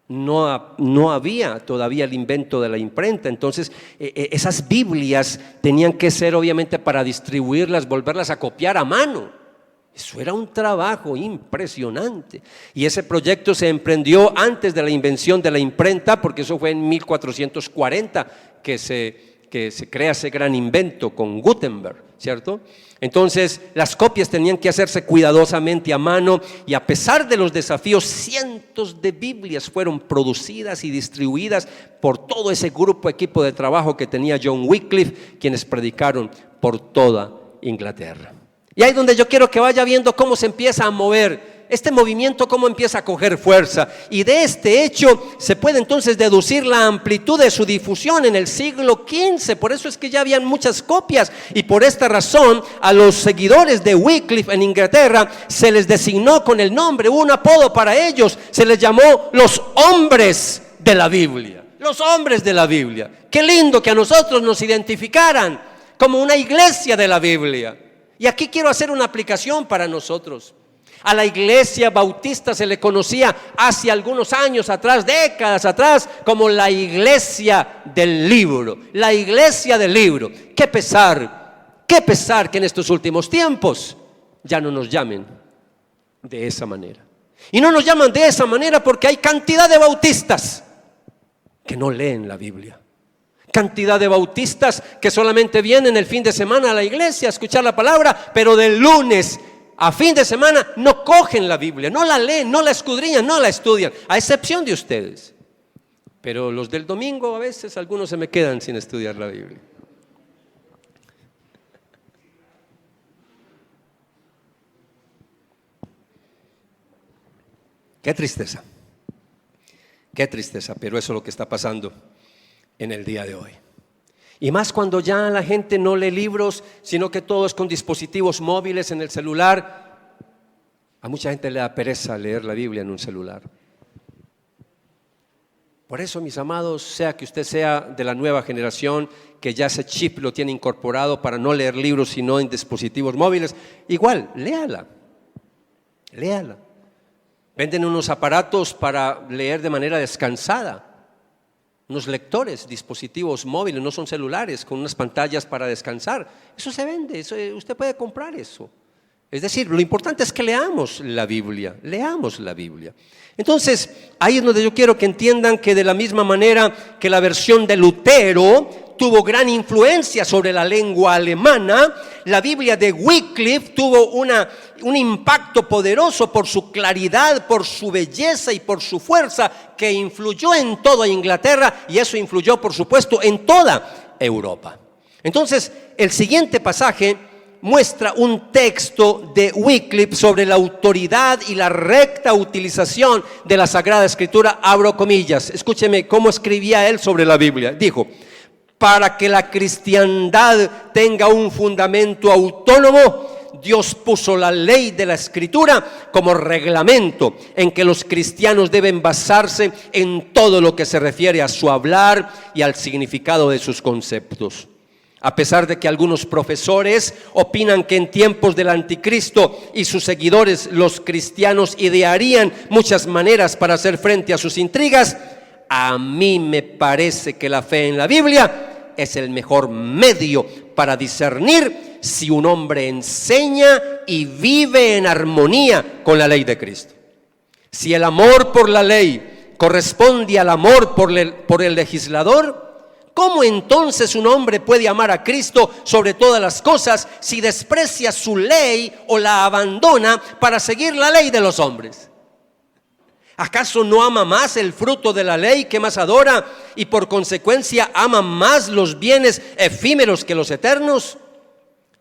no había todavía el invento de la imprenta. Entonces esas Biblias tenían que ser, obviamente, para distribuirlas, volverlas a copiar a mano. Eso era un trabajo impresionante, y ese proyecto se emprendió antes de la invención de la imprenta, porque eso fue en 1440 que se crea ese gran invento con Gutenberg. ¿cierto? Entonces, las copias tenían que hacerse cuidadosamente a mano y a pesar de los desafíos, cientos de Biblias fueron producidas y distribuidas por todo ese equipo de trabajo que tenía John Wycliffe, quienes predicaron por toda Inglaterra. Y ahí es donde yo quiero que vaya viendo cómo se empieza a mover este movimiento, cómo empieza a coger fuerza. Y de este hecho se puede entonces deducir la amplitud de su difusión en el siglo XV. Por eso es que ya habían muchas copias. Y por esta razón a los seguidores de Wycliffe en Inglaterra se les designó con el nombre, un apodo para ellos. Se les llamó los hombres de la Biblia. Los hombres de la Biblia. Qué lindo que a nosotros nos identificaran como una iglesia de la Biblia. Y aquí quiero hacer una aplicación para nosotros. A la iglesia bautista se le conocía hace algunos años atrás, décadas atrás, como la iglesia del libro. La iglesia del libro. Qué pesar que en estos últimos tiempos ya no nos llamen de esa manera. Y no nos llaman de esa manera porque hay cantidad de bautistas que no leen la Biblia. Cantidad de bautistas que solamente vienen el fin de semana a la iglesia a escuchar la palabra, pero del lunes a fin de semana no cogen la Biblia, no la leen, no la escudriñan, no la estudian, a excepción de ustedes. Pero los del domingo a veces algunos se me quedan sin estudiar la Biblia. Qué tristeza, pero eso es lo que está pasando en el día de hoy. Y más cuando ya la gente no lee libros, sino que todo es con dispositivos móviles en el celular. A mucha gente le da pereza leer la Biblia en un celular. Por eso, mis amados, sea que usted sea de la nueva generación, que ya ese chip lo tiene incorporado para no leer libros sino en dispositivos móviles, igual, léala. Venden unos aparatos para leer de manera descansada. Unos lectores, dispositivos móviles, no son celulares, con unas pantallas para descansar. Eso se vende, usted puede comprar eso. Es decir, lo importante es que leamos la Biblia. Entonces, ahí es donde yo quiero que entiendan que de la misma manera que la versión de Lutero tuvo gran influencia sobre la lengua alemana, la Biblia de Wycliffe tuvo un impacto poderoso por su claridad, por su belleza y por su fuerza, que influyó en toda Inglaterra y eso influyó, por supuesto, en toda Europa. Entonces, el siguiente pasaje muestra un texto de Wycliffe sobre la autoridad y la recta utilización de la Sagrada Escritura, abro comillas. Escúcheme cómo escribía él sobre la Biblia. Dijo: para que la cristiandad tenga un fundamento autónomo, Dios puso la ley de la Escritura como reglamento en que los cristianos deben basarse en todo lo que se refiere a su hablar y al significado de sus conceptos. A pesar de que algunos profesores opinan que en tiempos del anticristo y sus seguidores los cristianos idearían muchas maneras para hacer frente a sus intrigas, a mí me parece que la fe en la Biblia es el mejor medio para discernir si un hombre enseña y vive en armonía con la ley de Cristo. Si el amor por la ley corresponde al amor por el legislador, ¿cómo entonces un hombre puede amar a Cristo sobre todas las cosas si desprecia su ley o la abandona para seguir la ley de los hombres? ¿Acaso no ama más el fruto de la ley que más adora y por consecuencia ama más los bienes efímeros que los eternos?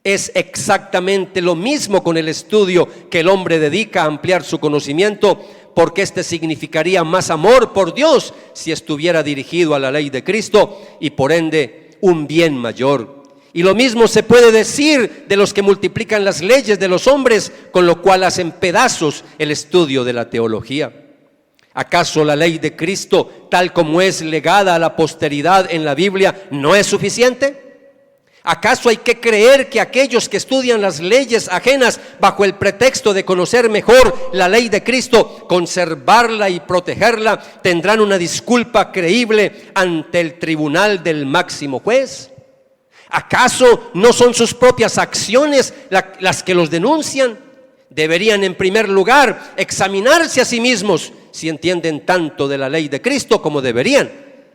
Es exactamente lo mismo con el estudio que el hombre dedica a ampliar su conocimiento, porque este significaría más amor por Dios si estuviera dirigido a la ley de Cristo y por ende un bien mayor. Y lo mismo se puede decir de los que multiplican las leyes de los hombres, con lo cual hacen pedazos el estudio de la teología. ¿Acaso la ley de Cristo, tal como es legada a la posteridad en la Biblia, no es suficiente? ¿Acaso hay que creer que aquellos que estudian las leyes ajenas bajo el pretexto de conocer mejor la ley de Cristo, conservarla y protegerla, tendrán una disculpa creíble ante el tribunal del máximo juez? ¿Acaso no son sus propias acciones las que los denuncian? Deberían en primer lugar examinarse a sí mismos si entienden tanto de la ley de Cristo como deberían,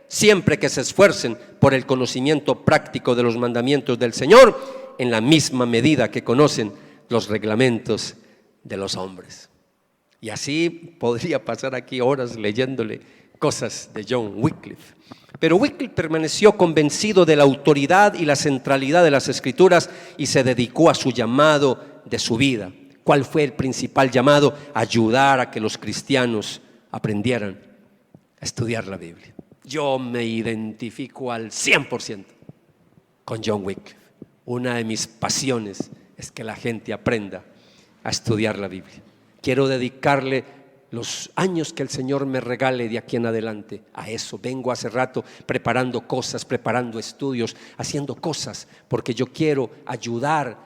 siempre que se esfuercen por el conocimiento práctico de los mandamientos del Señor en la misma medida que conocen los reglamentos de los hombres. Y así podría pasar aquí horas leyéndole cosas de John Wycliffe. Pero Wycliffe permaneció convencido de la autoridad y la centralidad de las Escrituras y se dedicó a su llamado de su vida. ¿Cuál fue el principal llamado? Ayudar a que los cristianos aprendieran a estudiar la Biblia. Yo me identifico al 100% con John Wycliffe. Una de mis pasiones es que la gente aprenda a estudiar la Biblia. Quiero dedicarle los años que el Señor me regale de aquí en adelante a eso. Vengo hace rato preparando cosas, preparando estudios, haciendo cosas, porque yo quiero ayudar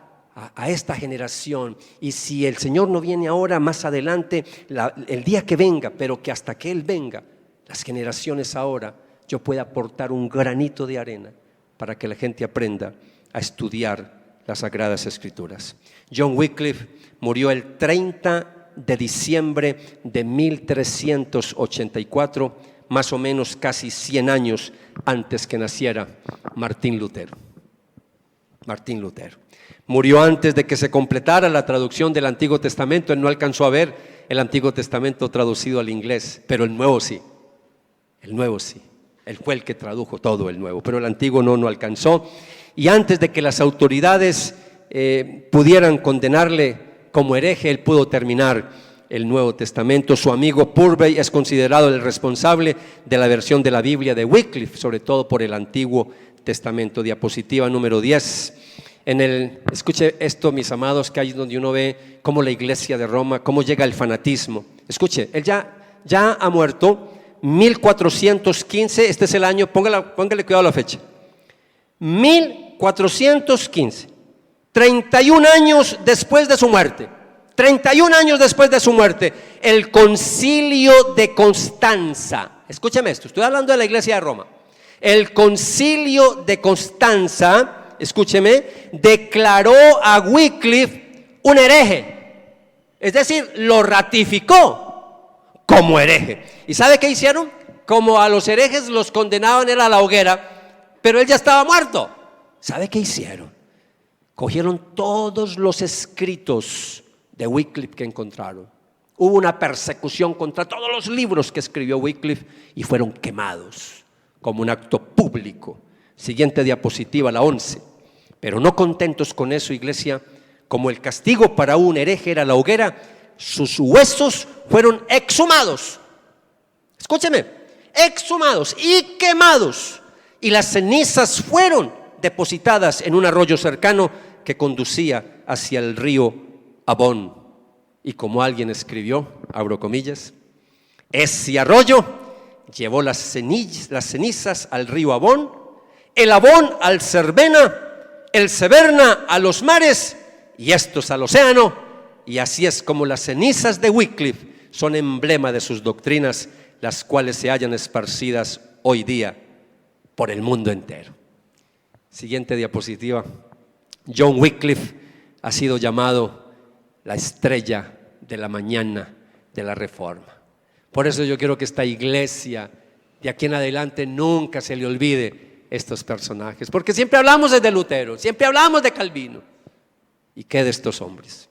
a esta generación. Y si el Señor no viene ahora, más adelante, el día que venga, pero que hasta que Él venga, las generaciones ahora, yo pueda aportar un granito de arena para que la gente aprenda a estudiar las Sagradas Escrituras. John Wycliffe murió el 30 de diciembre de 1384, más o menos casi 100 años antes que naciera Martín Lutero. Martín Lutero murió antes de que se completara la traducción del Antiguo Testamento. Él no alcanzó a ver el Antiguo Testamento traducido al inglés, pero el Nuevo sí. El Nuevo sí. Él fue el que tradujo todo el Nuevo, pero el Antiguo no alcanzó. Y antes de que las autoridades pudieran condenarle como hereje, él pudo terminar el Nuevo Testamento. Su amigo Purvey es considerado el responsable de la versión de la Biblia de Wycliffe, sobre todo por el Antiguo Testamento. Diapositiva número 10. Escuche esto, mis amados, que ahí es donde uno ve cómo la iglesia de Roma, cómo llega el fanatismo. Escuche, él ya ha muerto, 1415, este es el año, póngale cuidado a la fecha. 1415. 31 años después de su muerte, 31 años después de su muerte, el Concilio de Constanza, escúcheme esto, estoy hablando de la iglesia de Roma. El Concilio de Constanza, escúcheme, declaró a Wycliffe un hereje, es decir, lo ratificó como hereje. ¿Y sabe qué hicieron? Como a los herejes los condenaban era a la hoguera, pero él ya estaba muerto. ¿Sabe qué hicieron? Cogieron todos los escritos de Wycliffe que encontraron. Hubo una persecución contra todos los libros que escribió Wycliffe y fueron quemados como un acto público. Siguiente diapositiva, la 11. Pero no contentos con eso, iglesia, como el castigo para un hereje era la hoguera, sus huesos fueron exhumados. Escúcheme, exhumados y quemados. Y las cenizas fueron depositadas en un arroyo cercano que conducía hacia el río Avon. Y como alguien escribió, abro comillas, ese arroyo llevó las cenizas al río Avon, el Avon al Cervena, el Severna a los mares y estos al océano. Y así es como las cenizas de Wycliffe son emblema de sus doctrinas, las cuales se hallan esparcidas hoy día por el mundo entero. Siguiente diapositiva. John Wycliffe ha sido llamado la estrella de la mañana de la Reforma. Por eso yo quiero que esta iglesia de aquí en adelante nunca se le olvide estos personajes, porque siempre hablamos de Lutero, siempre hablamos de Calvino. ¿Y qué de estos hombres?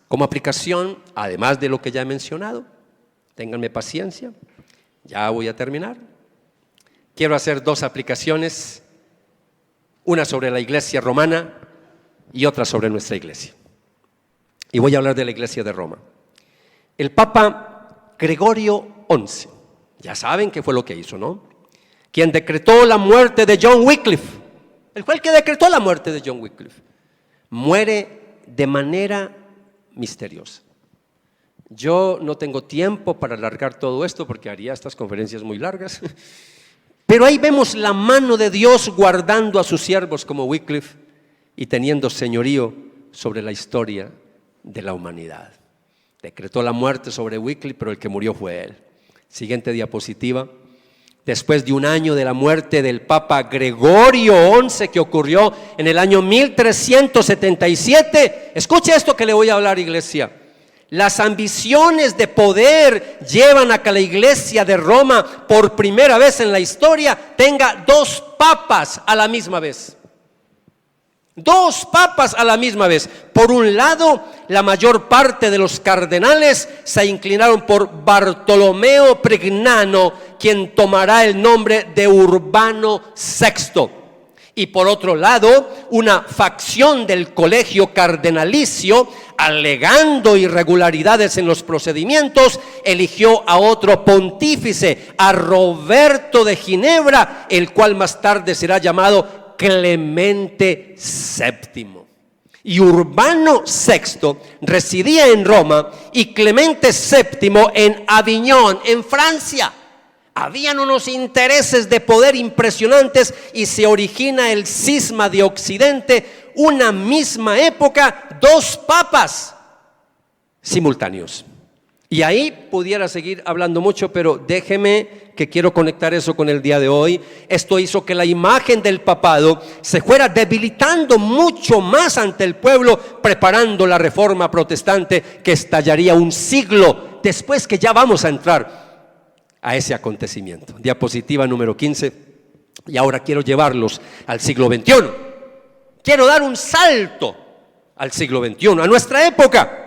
Como aplicación, además de lo que ya he mencionado, ténganme paciencia, ya voy a terminar. Quiero hacer dos aplicaciones, una sobre la iglesia romana y otra sobre nuestra iglesia. Y voy a hablar de la iglesia de Roma. El Papa Gregorio XI, ya saben qué fue lo que hizo, ¿no? Quien decretó la muerte de John Wycliffe. Él fue el que decretó la muerte de John Wycliffe. Muere de manera misteriosa. Yo no tengo tiempo para alargar todo esto porque haría estas conferencias muy largas. Pero ahí vemos la mano de Dios guardando a sus siervos como Wycliffe y teniendo señorío sobre la historia de la humanidad. Decretó la muerte sobre Wycliffe, pero el que murió fue él. Siguiente diapositiva. Después de un año de la muerte del Papa Gregorio XI, que ocurrió en el año 1377, escuche esto que le voy a hablar, iglesia. Las ambiciones de poder llevan a que la iglesia de Roma, por primera vez en la historia, tenga dos papas a la misma vez. 2 papas a la misma vez. Por un lado, la mayor parte de los cardenales se inclinaron por Bartolomeo Prignano, quien tomará el nombre de Urbano VI. Y por otro lado, una facción del colegio cardenalicio, alegando irregularidades en los procedimientos, eligió a otro pontífice, a Roberto de Ginebra, el cual más tarde será llamado Clemente VII. Y Urbano VI residía en Roma y Clemente VII en Aviñón, en Francia. Habían unos intereses de poder impresionantes y se origina el cisma de Occidente, una misma época, 2 papas simultáneos. Y ahí pudiera seguir hablando mucho, pero déjeme que quiero conectar eso con el día de hoy. Esto hizo que la imagen del papado se fuera debilitando mucho más ante el pueblo, preparando la reforma protestante que estallaría un siglo después, que ya vamos a entrar a ese acontecimiento. Diapositiva número 15. Y ahora quiero llevarlos al siglo XXI. Quiero dar un salto al siglo XXI, a nuestra época.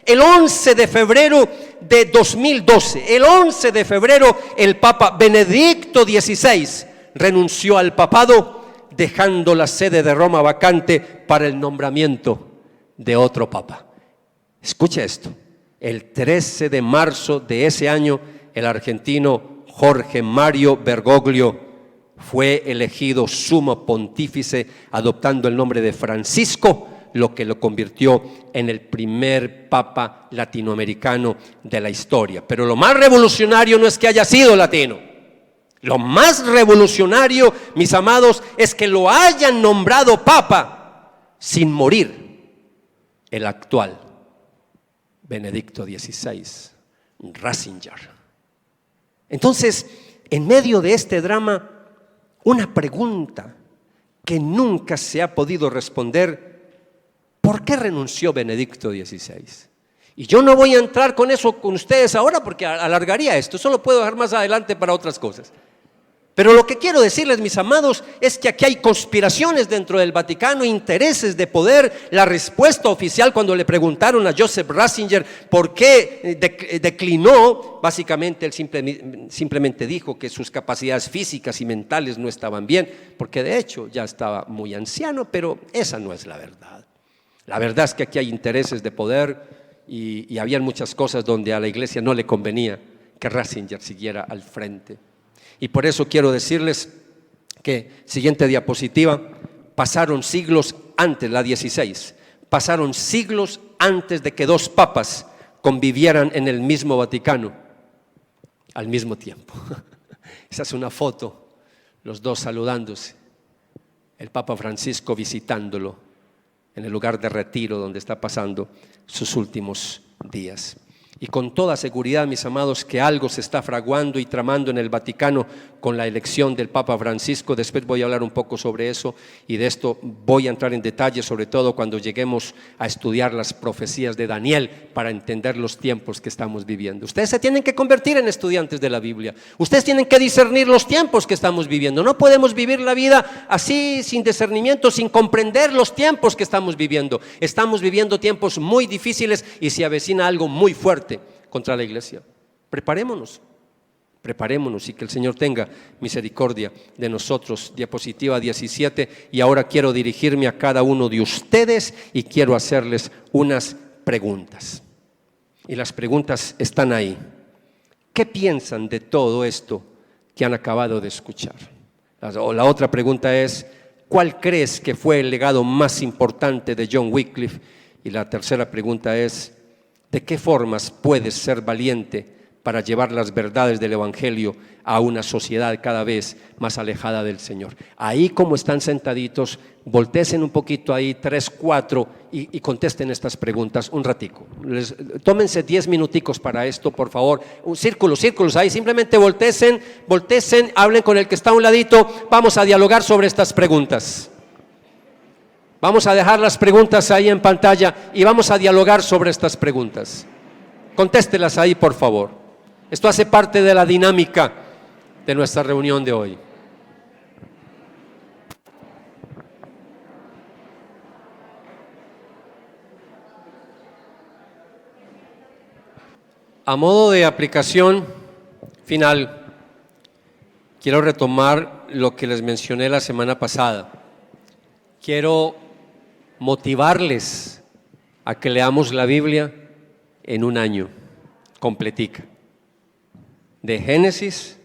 El 11 de febrero de 2012, el 11 de febrero, el Papa Benedicto XVI renunció al papado, dejando la sede de Roma vacante para el nombramiento de otro papa. Escuche esto: el 13 de marzo de ese año, el argentino Jorge Mario Bergoglio fue elegido sumo pontífice, adoptando el nombre de Francisco, lo que lo convirtió en el primer papa latinoamericano de la historia. Pero lo más revolucionario no es que haya sido latino. Lo más revolucionario, mis amados, es que lo hayan nombrado papa sin morir el actual Benedicto XVI, Ratzinger. Entonces, en medio de este drama, una pregunta que nunca se ha podido responder: ¿por qué renunció Benedicto XVI? Y yo no voy a entrar con eso con ustedes ahora porque alargaría esto, eso lo puedo dejar más adelante para otras cosas. Pero lo que quiero decirles, mis amados, es que aquí hay conspiraciones dentro del Vaticano, intereses de poder. La respuesta oficial cuando le preguntaron a Joseph Ratzinger por qué declinó, básicamente él simplemente dijo que sus capacidades físicas y mentales no estaban bien, porque de hecho ya estaba muy anciano, pero esa no es la verdad. La verdad es que aquí hay intereses de poder y habían muchas cosas donde a la iglesia no le convenía que Ratzinger siguiera al frente. Y por eso quiero decirles que, siguiente diapositiva, pasaron siglos antes, la 16, pasaron siglos antes de que 2 papas convivieran en el mismo Vaticano al mismo tiempo. Esa es una foto, los dos saludándose, el Papa Francisco visitándolo en el lugar de retiro donde está pasando sus últimos días. Y con toda seguridad, mis amados, que algo se está fraguando y tramando en el Vaticano con la elección del Papa Francisco. Después voy a hablar un poco sobre eso, y de esto voy a entrar en detalle, sobre todo cuando lleguemos a estudiar las profecías de Daniel, para entender los tiempos que estamos viviendo. Ustedes se tienen que convertir en estudiantes de la Biblia. Ustedes tienen que discernir los tiempos que estamos viviendo. No podemos vivir la vida así, sin discernimiento, sin comprender los tiempos que estamos viviendo. Estamos viviendo tiempos muy difíciles y se avecina algo muy fuerte contra la iglesia. Preparémonos y que el Señor tenga misericordia de nosotros. Diapositiva 17. Y ahora quiero dirigirme a cada uno de ustedes y quiero hacerles unas preguntas. Y las preguntas están ahí. ¿Qué piensan de todo esto que han acabado de escuchar? La otra pregunta es: ¿cuál crees que fue el legado más importante de John Wycliffe? Y la tercera pregunta es: ¿de qué formas puedes ser valiente para llevar las verdades del Evangelio a una sociedad cada vez más alejada del Señor? Ahí, como están sentaditos, voltéense un poquito ahí, 3, 4, y contesten estas preguntas un ratico. Tómense 10 minuticos para esto, por favor. Círculos ahí, simplemente voltéense, hablen con el que está a un ladito. Vamos a dialogar sobre estas preguntas. Vamos a dejar las preguntas ahí en pantalla y vamos a dialogar sobre estas preguntas. Contéstelas ahí, por favor. Esto hace parte de la dinámica de nuestra reunión de hoy. A modo de aplicación final, quiero retomar lo que les mencioné la semana pasada. Quiero motivarles a que leamos la Biblia en un año, completica, de Génesis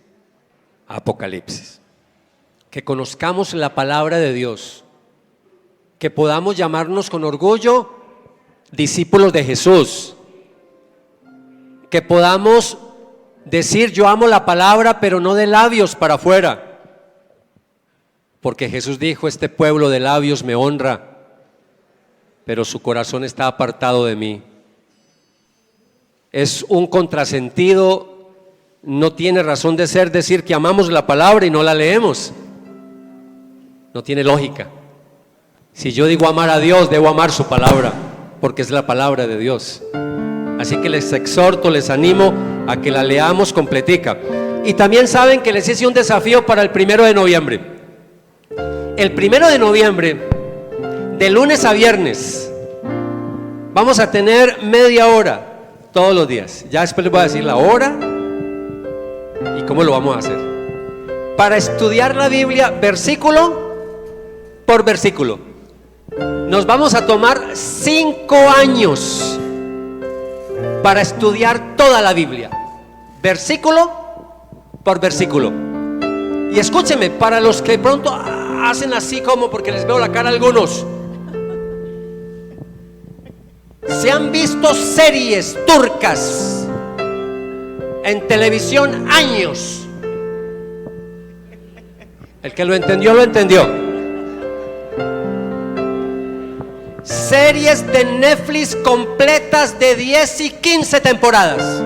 a Apocalipsis. Que conozcamos la palabra de Dios, que podamos llamarnos con orgullo discípulos de Jesús, que podamos decir yo amo la palabra, pero no de labios para afuera, porque Jesús dijo: este pueblo de labios me honra, pero su corazón está apartado de mí. Es un contrasentido, no tiene razón de ser decir que amamos la palabra y no la leemos. No tiene lógica. Si yo digo amar a Dios, debo amar su palabra, porque es la palabra de Dios. Así que les exhorto, les animo a que la leamos completica. Y también saben que les hice un desafío para el 1 de noviembre. El 1 de noviembre, de lunes a viernes, vamos a tener media hora todos los días. Ya después les voy a decir la hora y cómo lo vamos a hacer, para estudiar la Biblia versículo por versículo. Nos vamos a tomar 5 años para estudiar toda la Biblia, versículo por versículo. Y escúcheme, para los que pronto hacen así como, porque les veo la cara a algunos, se han visto series turcas en televisión años. El que lo entendió, lo entendió. Series de Netflix completas de 10 y 15 temporadas.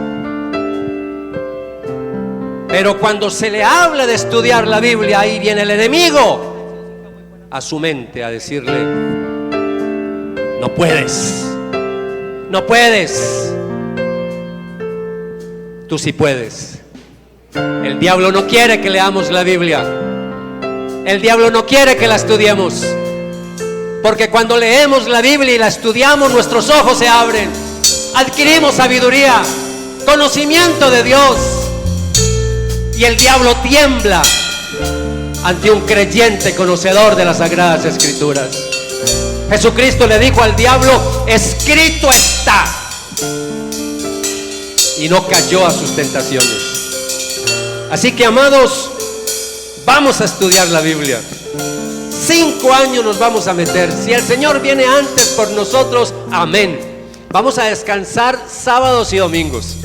Pero cuando se le habla de estudiar la Biblia, ahí viene el enemigo a su mente a decirle: no puedes, no puedes. Tú sí puedes. El diablo no quiere que leamos la Biblia. El diablo no quiere que la estudiemos. Porque cuando leemos la Biblia y la estudiamos, nuestros ojos se abren, adquirimos sabiduría, conocimiento de Dios, y el diablo tiembla ante un creyente conocedor de las Sagradas Escrituras. Jesucristo le dijo al diablo: escrito está, y no cayó a sus tentaciones. Así que, amados, vamos a estudiar la Biblia. 5 años nos vamos a meter. Si el Señor viene antes por nosotros, amén. Vamos a descansar sábados y domingos,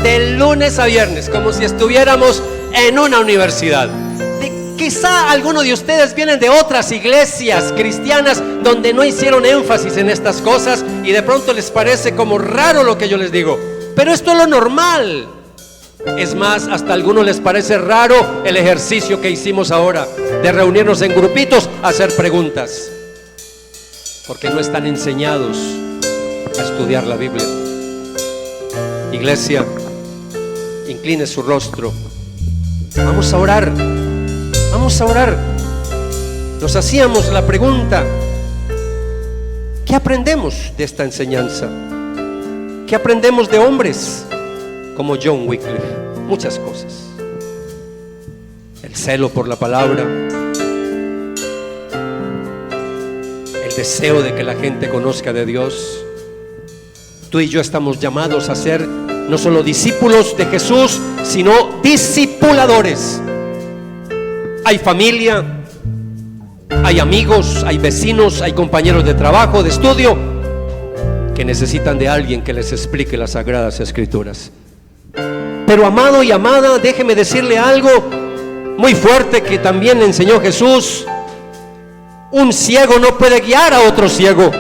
de lunes a viernes, como si estuviéramos en una universidad. Quizá algunos de ustedes vienen de otras iglesias cristianas donde no hicieron énfasis en estas cosas y de pronto les parece como raro lo que yo les digo, pero esto es lo normal. Es más, hasta a algunos les parece raro el ejercicio que hicimos ahora de reunirnos en grupitos a hacer preguntas, porque no están enseñados a estudiar la Biblia. Iglesia, incline su rostro. Vamos a orar. Vamos a orar. Nos hacíamos la pregunta: ¿qué aprendemos de esta enseñanza? ¿Qué aprendemos de hombres como John Wycliffe? Muchas cosas. El celo por la palabra, el deseo de que la gente conozca de Dios. Tú y yo estamos llamados a ser no solo discípulos de Jesús, sino discipuladores. Hay familia, hay amigos, hay vecinos, hay compañeros de trabajo, de estudio, que necesitan de alguien que les explique las Sagradas Escrituras. Pero, amado y amada, déjeme decirle algo muy fuerte que también le enseñó Jesús: un ciego no puede guiar a otro ciego,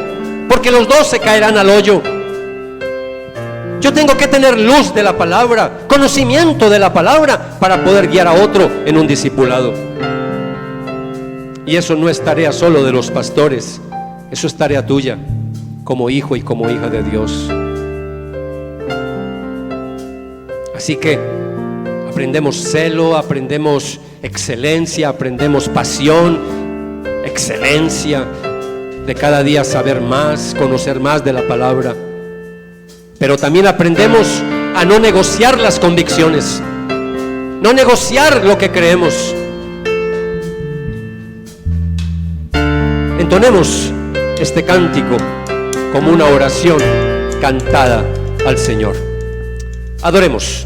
porque los dos se caerán al hoyo. Yo tengo que tener luz de la palabra, conocimiento de la palabra, para poder guiar a otro en un discipulado. Y eso no es tarea solo de los pastores, eso es tarea tuya como hijo y como hija de Dios. Así que aprendemos celo, aprendemos excelencia, aprendemos pasión, excelencia, de cada día saber más, conocer más de la palabra. Pero también aprendemos a no negociar las convicciones, no negociar lo que creemos. Entonemos este cántico como una oración cantada al Señor. Adoremos.